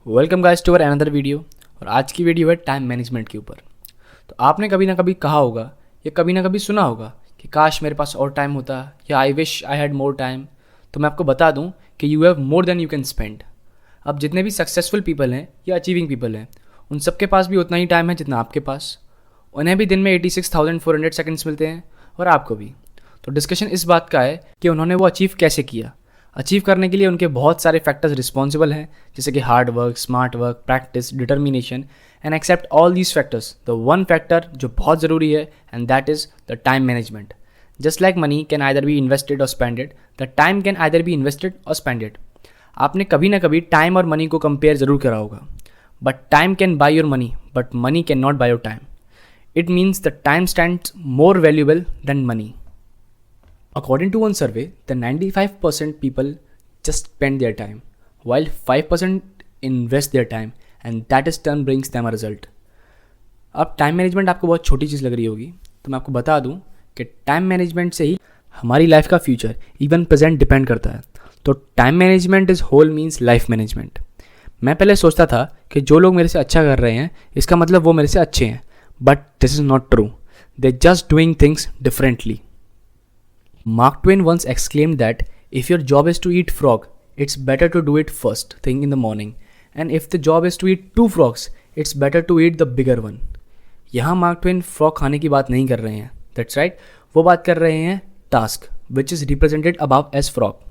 Welcome guys to our another video. और आज की वीडियो है टाइम मैनेजमेंट के ऊपर। तो आपने कभी ना कभी कहा होगा या कभी ना कभी सुना होगा कि काश मेरे पास और टाइम होता या I wish I had more time. तो मैं आपको बता दूं कि you have more than you can spend. अब जितने भी सक्सेसफुल पीपल हैं या अचीविंग पीपल हैं उन सबके पास भी उतना ही टाइम है जितना आपके पास। उन्हें भी दिन में 86,400 सेकंड्स मिलते हैं और आपको भी। तो डिस्कशन इस बात का है कि उन्होंने वो अचीव कैसे किया। अचीव करने के लिए उनके बहुत सारे फैक्टर्स रिस्पॉन्सिबल हैं, जैसे कि hard work, smart work, practice, determination and except all these factors the one factor जो बहुत ज़रूरी है and that is the time management. Just like money can either be invested और spended, the time can either be invested और spended. आपने कभी ना कभी टाइम और मनी को कंपेयर ज़रूर करा होगा। But time can by your money but money can not by your time. It means the time stands more valuable than money. According to one survey, the 95% people just spend their time, while 5% invest their time, and that is turn brings them a result. अब time management आपको बहुत छोटी चीज़ लग रही होगी, तो मैं आपको बता दूं कि टाइम मैनेजमेंट से ही हमारी लाइफ का फ्यूचर इवन प्रेजेंट डिपेंड करता है। तो time management is whole means life management. मैं पहले सोचता था कि जो लोग मेरे से अच्छा कर रहे हैं इसका मतलब वो मेरे से अच्छे हैं, but this is not true. They're just doing things differently. Mark Twain once exclaimed that if your job is to eat frog, it's better to do it first thing in the morning. And if the job is to eat two frogs, it's better to eat the bigger one. यहाँ mark Twain frog खाने की बात नहीं कर रहे हैं, that's right, वो बात कर रहे हैं task which is represented above as frog.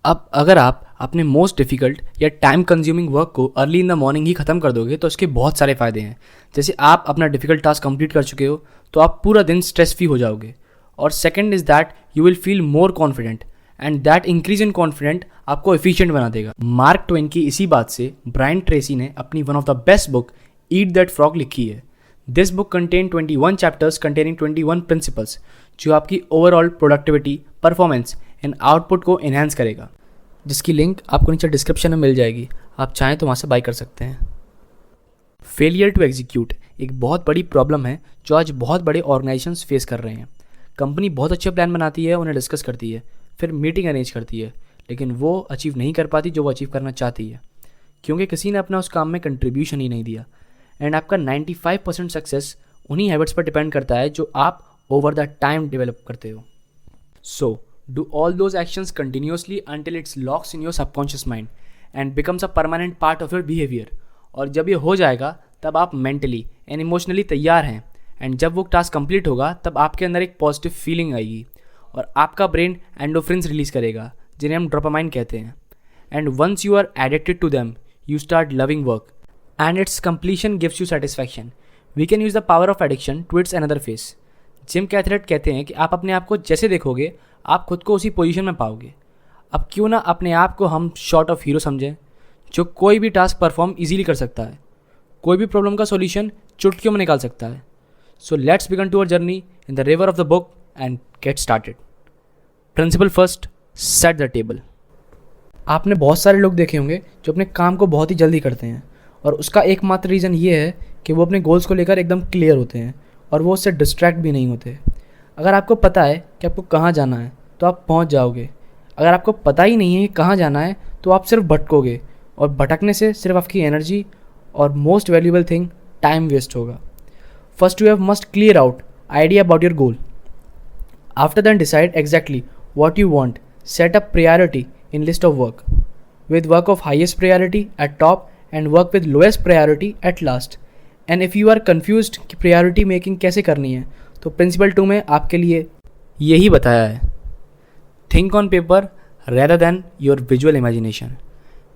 अब अगर आप अपने मोस्ट डिफ़िकल्ट या टाइम कंज्यूमिंग वर्क को अर्ली इन द मॉर्निंग ही ख़त्म कर दोगे तो इसके बहुत सारे फ़ायदे हैं। जैसे आप अपना डिफ़िकल्ट टास्क कंप्लीट कर चुके हो तो आप पूरा दिन स्ट्रेस फ्री हो जाओगे। और second is that you will feel more confident and that increase in confident आपको एफिशिएंट बना देगा। मार्क ट्वेन की इसी बात से ब्रायन ट्रेसी ने अपनी one of the best book eat that frog लिखी है। This book contain 21 chapters containing 21 principles जो आपकी overall productivity, performance and output को एनहांस करेगा, जिसकी लिंक आपको नीचे डिस्क्रिप्शन में मिल जाएगी। आप चाहें तो वहाँ से बाय कर सकते हैं। फेलियर टू एग्जीक्यूट एक बहुत बड़ी प्रॉब्लम है जो आज बहुत बड़े ऑर्गेनाइजेशंस फेस कर रहे हैं। कंपनी बहुत अच्छे प्लान बनाती है, उन्हें डिस्कस करती है, फिर मीटिंग अरेंज करती है, लेकिन वो अचीव नहीं कर पाती जो वो अचीव करना चाहती है, क्योंकि किसी ने अपना उस काम में कंट्रीब्यूशन ही नहीं दिया। एंड आपका 95% सक्सेस उन्हीं हैबिट्स पर डिपेंड करता है जो आप ओवर द टाइम डेवलप करते हो। सो do all those actions continuously until it locks in your subconscious mind and becomes a permanent part of your behavior. और जब ये हो जाएगा तब आप मेंटली एंड इमोशनली तैयार हैं, एंड जब वो टास्क कंप्लीट होगा तब आपके अंदर एक पॉजिटिव फीलिंग आएगी और आपका ब्रेन एंडोफ्रिन्स रिलीज करेगा जिन्हें हम डोपामाइन कहते हैं। And once you are addicted to them you start loving work and its completion gives you satisfaction. We can use the power of addiction to its another face. Jim कैथलेट कहते हैं कि आप अपने आप को जैसे देखोगे आप खुद को उसी पोजीशन में पाओगे। अब क्यों ना अपने आप को हम शॉर्ट ऑफ हीरो समझें जो कोई भी टास्क परफॉर्म इजीली कर सकता है, कोई भी प्रॉब्लम का सॉल्यूशन चुटकियों में निकाल सकता है। So let's begin to our journey in the river of the book and get started. Principle first, set the table. आपने बहुत सारे लोग देखे होंगे जो अपने काम को बहुत ही जल्दी करते हैं और उसका एकमात्र रीज़न ये है कि वो अपने गोल्स को लेकर एकदम क्लियर होते हैं और वो उससे डिस्ट्रैक्ट भी नहीं होते। अगर आपको पता है कि आपको कहाँ जाना है तो आप पहुँच जाओगे। अगर आपको पता ही नहीं है कि कहाँ जाना है तो आप सिर्फ भटकोगे और भटकने से सिर्फ आपकी एनर्जी और most valuable thing time waste होगा। First you have must clear out idea about your goal. After than decide exactly what you want, set up priority in list of work with work of highest priority at top and work with lowest priority at last. And if you are confused कि priority making कैसे करनी है तो principal 2 में आपके लिए यही बताया है। Think on paper rather than your visual imagination.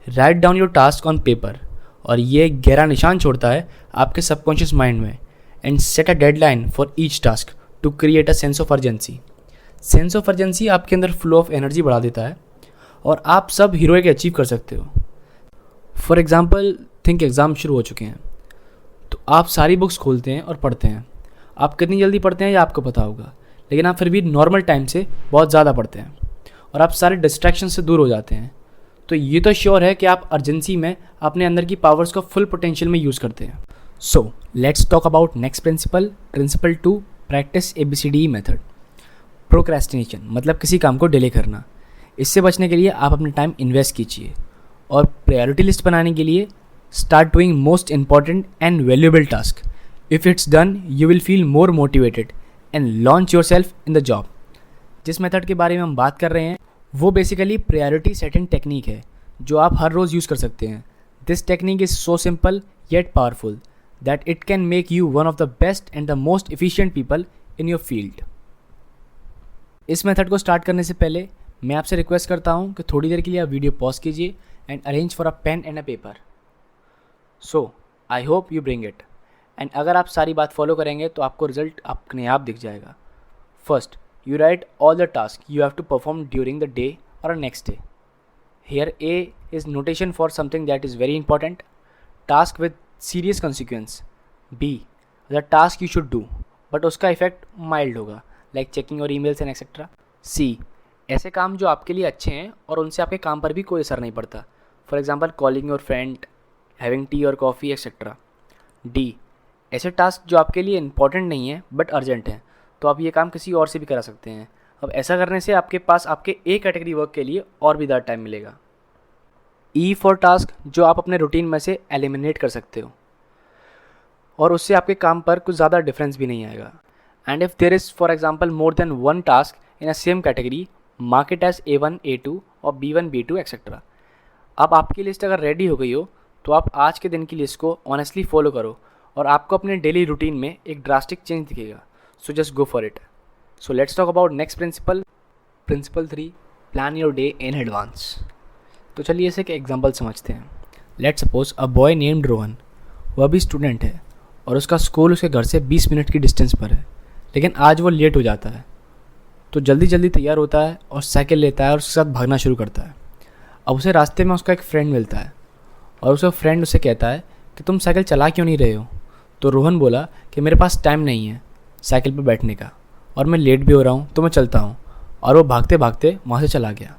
Write down your task on paper और ये गहरा निशान छोड़ता है आपके सबकॉन्शियस माइंड में। And set a deadline for each task to create a sense of urgency. Sense of urgency आपके अंदर फ्लो ऑफ एनर्जी बढ़ा देता है और आप सब हीरोइक अचीव कर सकते हो। फॉर एग्ज़ाम्पल थिंक एग्ज़ाम शुरू हो चुके हैं तो आप सारी बुक्स खोलते हैं और पढ़ते हैं। आप कितनी जल्दी पढ़ते हैं ये आपको पता होगा, लेकिन आप फिर भी नॉर्मल टाइम से बहुत ज़्यादा पढ़ते हैं और आप सारे डिस्ट्रैक्शन से दूर हो जाते हैं। तो ये तो श्योर है कि आप अर्जेंसी में अपने अंदर की पावर्स को फुल पोटेंशियल में यूज़ करते हैं। So let's talk about next principle, principle 2, practice ABCDE method. Procrastination मतलब किसी काम को डिले करना। इससे बचने के लिए आप अपना टाइम इन्वेस्ट कीजिए और प्रायोरिटी लिस्ट बनाने के लिए Start doing most important and valuable task. If it's done, you will feel more motivated and launch yourself in the job. जिस मेथड के बारे में हम बात कर रहे हैं वो बेसिकली प्रायोरिटी सेटिंग टेक्निक है जो आप हर रोज़ यूज़ कर सकते हैं. This technique is so simple yet powerful that it can make you one of the best and the most efficient people in your field. इस मेथड को स्टार्ट करने से पहले मैं आपसे रिक्वेस्ट करता हूँ कि थोड़ी देर के लिए आप वीडियो पॉज कीजिए and arrange for a pen and a paper. So I hope you bring it. And अगर आप सारी बात फॉलो करेंगे तो आपको रिजल्ट अपने आप दिख जाएगा. First, you write all the tasks you have to perform during the day or next day. Here A is notation for something that is very important, task with serious consequence. B, the task you should do but उसका effect mild होगा like checking your emails and etc. C, ऐसे काम जो आपके लिए अच्छे हैं और उनसे आपके काम पर भी कोई असर नहीं पड़ता, for example calling your friend, having T और कॉफ़ी एक्सेट्रा. D, ऐसे टास्क जो आपके लिए इंपॉर्टेंट नहीं है बट अर्जेंट हैं, तो आप ये काम किसी और से भी करा सकते हैं. अब ऐसा करने से आपके पास आपके ए कैटेगरी वर्क के लिए और भी ज़्यादा टाइम मिलेगा. ई फॉर टास्क जो आप अपने रूटीन में से एलिमिनेट कर सकते हो और उससे आपके काम पर कुछ ज़्यादा डिफरेंस भी नहीं आएगा. And if there is for example more than one task in a same category, mark it as A1 A2 और B1 B2 एक्सेट्रा. अब आपकी लिस्ट अगर रेडी हो गई हो तो आप आज के दिन की लिस्ट को ऑनेस्टली फॉलो करो और आपको अपने डेली रूटीन में एक ड्रास्टिक चेंज दिखेगा. So just go for it. So let's talk about next principle. Principle 3, plan your day in advance. तो चलिए इसे एक एग्जांपल समझते हैं. Let's suppose a boy named Rohan, वह भी स्टूडेंट है और उसका स्कूल उसके घर से 20 मिनट की डिस्टेंस पर है, लेकिन आज वो लेट हो जाता है. तो जल्दी जल्दी तैयार होता है और साइकिल लेता है और उसके साथ भागना शुरू करता है. अब उसे रास्ते में उसका एक फ्रेंड मिलता है और उसका फ्रेंड उसे कहता है कि तुम साइकिल चला क्यों नहीं रहे हो. तो रोहन बोला कि मेरे पास टाइम नहीं है साइकिल पर बैठने का और मैं लेट भी हो रहा हूँ तो मैं चलता हूँ. और वो भागते भागते वहाँ से चला गया.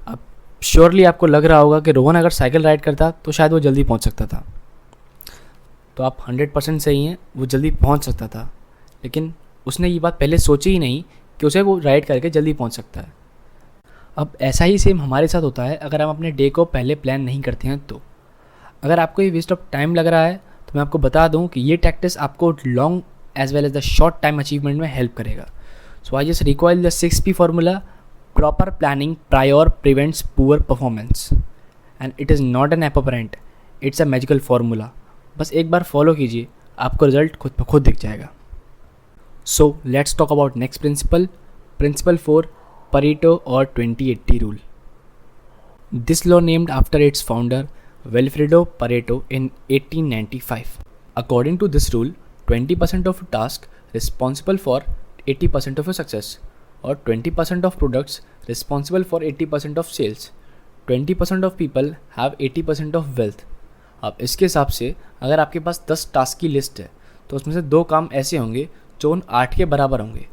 अब श्योरली आपको लग रहा होगा कि रोहन अगर साइकिल राइड करता तो शायद वो जल्दी पहुँच सकता था. तो आप 100% सही हैं, वो जल्दी पहुँच सकता था, लेकिन उसने ये बात पहले सोची ही नहीं कि उसे वो राइड करके जल्दी पहुँच सकता है. अब ऐसा ही सेम हमारे साथ होता है अगर हम अपने डे को पहले प्लान नहीं करते हैं. तो अगर आपको ये वेस्ट ऑफ टाइम लग रहा है तो मैं आपको बता दूँ कि ये टैक्टिस आपको long as well as the short time achievement में help करेगा. So I just recall the 6P formula. Proper planning prior prevents poor performance and it is not an apparent, it's a magical formula. बस एक बार follow कीजिए, आपको result खुद ब खुद दिख जाएगा. So let's talk about next principle. Principle 4, Pareto or 20-80 rule. This law named after its founder Wilfredo Pareto in 1895. According to this rule, 20% of task responsible for 80% of your success or 20% of products responsible for 80% of sales. 20% of people have 80% of wealth. अब इसके हिसाब से अगर आपके पास 10 task की list है तो उसमें से 2 काम ऐसे होंगे जो उन 8 के बराबर होंगे.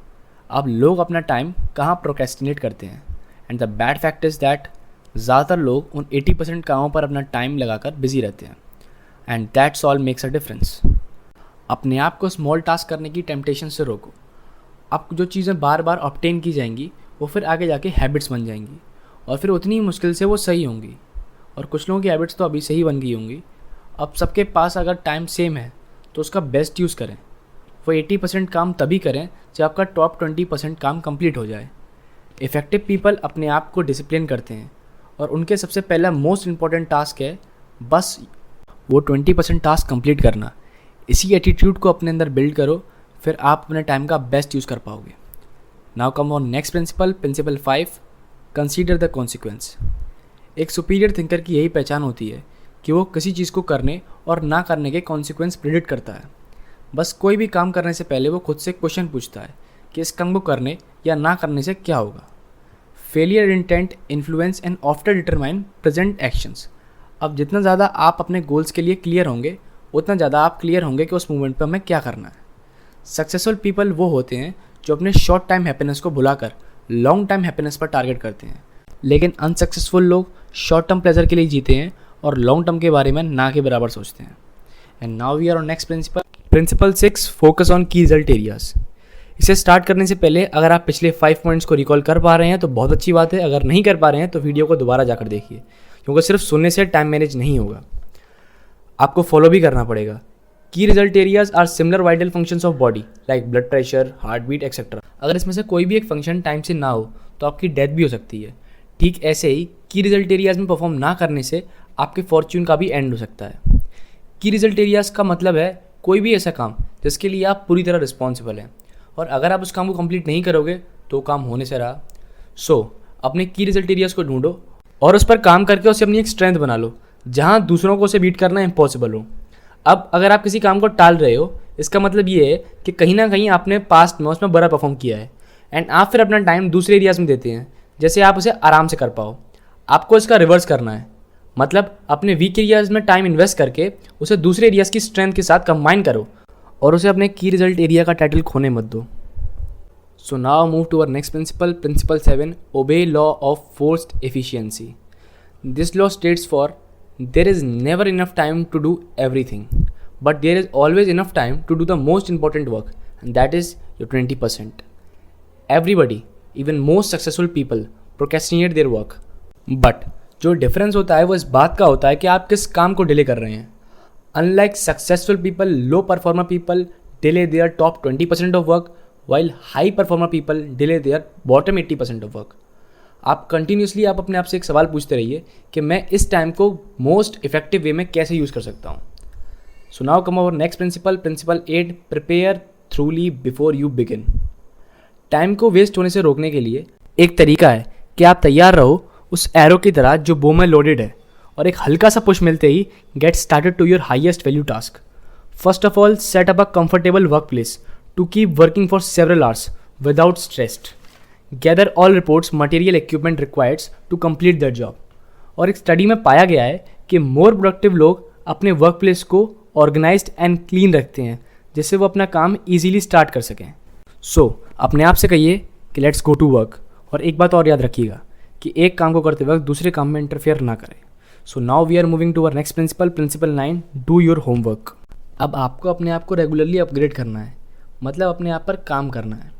अब लोग अपना टाइम कहाँ प्रोक्रेस्टिनेट करते हैं. And the bad fact is that ज़्यादातर लोग उन 80% कामों पर अपना टाइम लगाकर बिजी रहते हैं. And that's all makes a difference. अपने आप को स्मॉल टास्क करने की टेम्पटेशन से रोको. अब जो चीज़ें बार बार ऑब्टेन की जाएंगी वो फिर आगे जाके हैबिट्स बन जाएंगी और फिर उतनी ही मुश्किल से वो सही होंगी. और कुछ लोगों की हैबिट्स तो अभी से ही बन गई होंगी. अब सबके पास अगर टाइम सेम है तो उसका बेस्ट यूज़ करें. वो 80% काम तभी करें जब आपका टॉप 20% काम कंप्लीट हो जाए. इफ़ेक्टिव पीपल अपने आप को डिसिप्लिन करते हैं और उनके सबसे पहला मोस्ट इम्पॉर्टेंट टास्क है बस वो 20% टास्क कंप्लीट करना. इसी एटीट्यूड को अपने अंदर बिल्ड करो, फिर आप अपने टाइम का बेस्ट यूज़ कर पाओगे. Now come on next principle, principle 5, consider the consequence. एक सुपीरियर थिंकर की यही पहचान होती है कि वो किसी चीज़ को करने और ना करने के कॉन्सिक्वेंस प्रिडिक्ट करता है. बस कोई भी काम करने से पहले वो खुद से क्वेश्चन पूछता है कि इस काम को करने या ना करने से क्या होगा. Failure intent influence and after determine present actions. अब जितना ज़्यादा आप अपने गोल्स के लिए क्लियर होंगे उतना ज़्यादा आप क्लियर होंगे कि उस मोमेंट पर हमें क्या करना है. सक्सेसफुल पीपल वो होते हैं जो अपने शॉर्ट टाइम हैप्पीनेस को भुलाकर लॉन्ग टाइम हैप्पीनेस पर टारगेट करते हैं. लेकिन अनसक्सेसफुल लोग शॉर्ट टर्म प्लेजर के लिए जीते हैं और लॉन्ग टर्म के बारे में ना के बराबर सोचते हैं. And now we are on next principle, principle 6, focus on key result areas. इसे स्टार्ट करने से पहले अगर आप पिछले 5 पॉइंट्स को रिकॉल कर पा रहे हैं तो बहुत अच्छी बात है. अगर नहीं कर पा रहे हैं तो वीडियो को दोबारा जाकर देखिए, क्योंकि सिर्फ सुनने से टाइम मैनेज नहीं होगा. आपको फॉलो भी करना पड़ेगा। Key result areas are similar vital functions of body like blood pressure, heart beat etcetera. अगर इसमें से कोई भी एक फंक्शन टाइम से ना हो तो आपकी डेथ भी हो सकती है। ठीक ऐसे ही की रिजल्ट एरियाज में परफॉर्म ना करने से आपके फॉर्च्यून का भी एंड हो सकता है। की रिजल्ट एरियाज का मतलब है कोई भी ऐसा काम जिसके लिए आप पूरी तरह रिस्पॉन्सिबल हैं, और अगर आप उस काम को कंप्लीट नहीं करोगे तो काम होने से रहा। अपने की रिजल्ट एरियाज को ढूंढो और उस पर काम करके उसे अपनी एक स्ट्रेंथ बना लो, जहाँ दूसरों को उसे बीट करना इम्पॉसिबल हो। अब अगर आप किसी काम को टाल रहे हो, इसका मतलब ये है कि कहीं ना कहीं आपने पास्ट में उसमें बुरा परफॉर्म किया है, एंड आप फिर अपना टाइम दूसरे एरियाज में देते हैं जैसे आप उसे आराम से कर पाओ। आपको इसका रिवर्स करना है, मतलब अपने वीक एरियाज में टाइम इन्वेस्ट करके उसे दूसरे एरियाज की स्ट्रेंथ के साथ कंबाइन करो और उसे अपने की रिजल्ट एरिया का टाइटल खोने मत दो। So now move to our next principle, principle 7, obey law of forced efficiency. This law states for there is never enough time to do everything, but there is always enough time to do the most important work, and that is your 20%. Everybody, even most successful people, procrastinate their work. But जो difference होता है वो इस बात का होता है कि आप किस काम को डिले कर रहे हैं। Unlike successful people, low performer people delay their top 20% of work, while high performer people delay their bottom 80% of work. आप कंटिन्यूसली आप अपने आप से एक सवाल पूछते रहिए कि मैं इस टाइम को मोस्ट इफेक्टिव वे में कैसे यूज़ कर सकता हूँ। So now come our next principle, principle 8, prepare thoroughly before you begin. Time को वेस्ट होने से रोकने के लिए एक तरीका है कि आप तैयार रहो उस एरो की तरह जो बो में लोडेड है, और एक हल्का सा पुश मिलते ही get started to your highest value task. First of all, set up a comfortable work place to keep working for several hours without stressed. Gather all reports, material, equipment required to complete that job. और एक study में पाया गया है कि more productive लोग अपने work place को ऑर्गेनाइज्ड एंड क्लीन रखते हैं, जिससे वो अपना काम ईजिली स्टार्ट कर सकें। अपने आप से कहिए कि लेट्स गो टू वर्क, और एक बात और याद रखिएगा कि एक काम को करते वक्त दूसरे काम में इंटरफेयर ना करें। Now we are moving to our next principle, principle 9, do your homework. अब आपको अपने आप को रेगुलरली अपग्रेड करना है, मतलब अपने आप पर काम करना है।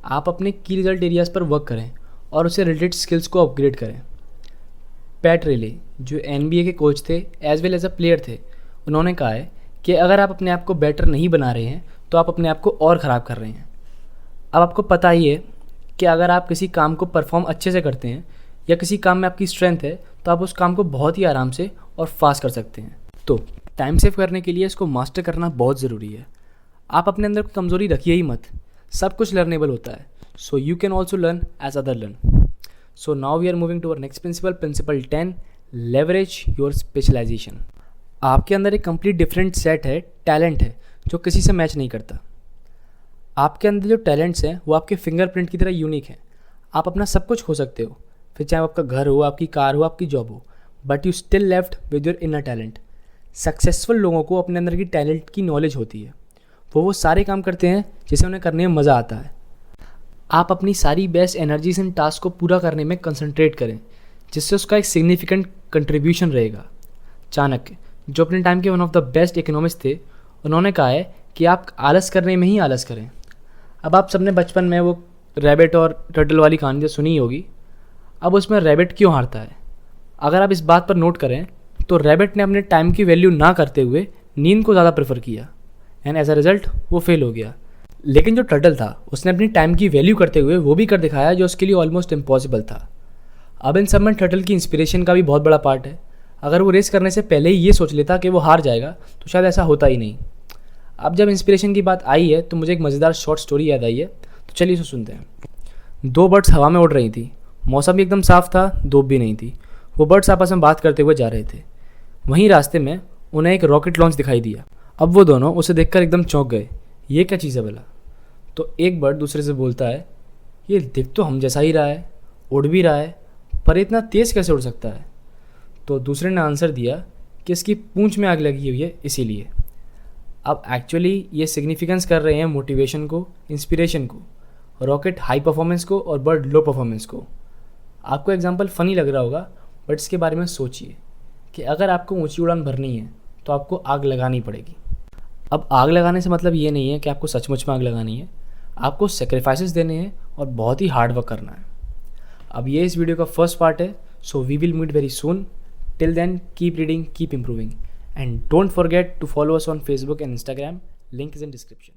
आप अपने की रिजल्ट एरियाज़ पर वर्क करें और उससे रिलेटेड स्किल्स को अपग्रेड करें। पैट रेले, जो NBA के कोच थे as well as a player थे, उन्होंने कहा है कि अगर आप अपने आप को बेटर नहीं बना रहे हैं तो आप अपने आप को और ख़राब कर रहे हैं। अब आपको पता ही है कि अगर आप किसी काम को परफॉर्म अच्छे से करते हैं या किसी काम में आपकी स्ट्रेंथ है तो आप उस काम को बहुत ही आराम से और फास्ट कर सकते हैं। तो टाइम सेव करने के लिए इसको मास्टर करना बहुत ज़रूरी है। आप अपने अंदर कोई कमज़ोरी रखिए ही मत, सब कुछ लर्नेबल होता है। So you can also learn as other learn. So now we are moving to our next principle, principle 10, leverage your specialisation. आपके अंदर एक कंप्लीट डिफरेंट सेट है, टैलेंट है, जो किसी से मैच नहीं करता। आपके अंदर जो टैलेंट्स हैं वो आपके फिंगरप्रिंट की तरह यूनिक है। आप अपना सब कुछ खो सकते हो, फिर चाहे आपका घर हो, आपकी कार हो, आपकी जॉब हो, but you still left with your inner talent. Successful लोगों को अपने अंदर की टैलेंट की नॉलेज होती है, वो सारे काम करते हैं जिसे उन्हें करने में मज़ा आता है। आप अपनी सारी बेस्ट एनर्जीज इन टास्क को पूरा करने में कंसंट्रेट करें, जिससे उसका एक सिग्निफिकेंट कंट्रीब्यूशन रहेगा। चाणक्य, जो अपने टाइम के one of the best economist थे, उन्होंने कहा है कि आप आलस करने में ही आलस करें। अब आप सबने बचपन में वो रैबिट और टर्टल वाली कहानी जो सुनी होगी। अब उसमें रैबिट क्यों हारता है? अगर आप इस बात पर नोट करें तो रैबिट ने अपने टाइम की वैल्यू ना करते हुए नींद को ज़्यादा प्रेफर किया, एंड एज अ रिजल्ट वो फेल हो गया। लेकिन जो टर्टल था उसने अपनी टाइम की वैल्यू करते हुए वो भी कर दिखाया जो उसके लिए ऑलमोस्ट इम्पॉसिबल था। अब इन सब में टर्टल की इंस्पिरेशन का भी बहुत बड़ा पार्ट है। अगर वो रेस करने से पहले ही ये सोच लेता कि वो हार जाएगा तो शायद ऐसा होता ही नहीं। अब जब इंस्पिरेशन की बात आई है तो मुझे एक मज़ेदार शॉर्ट स्टोरी याद आई है, तो चलिए इसे सुनते हैं। दो बर्ड्स हवा में उड़ रही थी, मौसम भी एकदम साफ था, धूप भी नहीं थी। वो बर्ड्स आपस में बात करते हुए जा रहे थे। वहीं रास्ते में उन्हें एक रॉकेट लॉन्च दिखाई दिया। अब वो दोनों उसे देखकर एकदम चौंक गए, ये क्या चीज़ है भला? तो एक बर्ड दूसरे से बोलता है, ये दिख तो हम जैसा ही रहा है, उड़ भी रहा है, पर इतना तेज़ कैसे उड़ सकता है? तो दूसरे ने आंसर दिया कि इसकी पूंछ में आग लगी हुई है इसीलिए। अब एक्चुअली ये सिग्निफिकेंस कर रहे हैं मोटिवेशन को, इंस्पिरेशन को, रॉकेट हाई परफॉर्मेंस को और बर्ड लो परफॉर्मेंस को। आपको एग्जांपल फ़नी लग रहा होगा, बट इसके बारे में सोचिए कि अगर आपको ऊंची उड़ान भरनी है तो आपको आग लगानी पड़ेगी। अब आग लगाने से मतलब ये नहीं है कि आपको सचमुच में आग लगानी है, आपको सेक्रीफाइसेस देने हैं और बहुत ही हार्ड वर्क करना है। अब ये इस वीडियो का फर्स्ट पार्ट है, so we will meet very soon. Till then keep reading, keep improving And don't forget to follow us on Facebook and Instagram. Link is in description.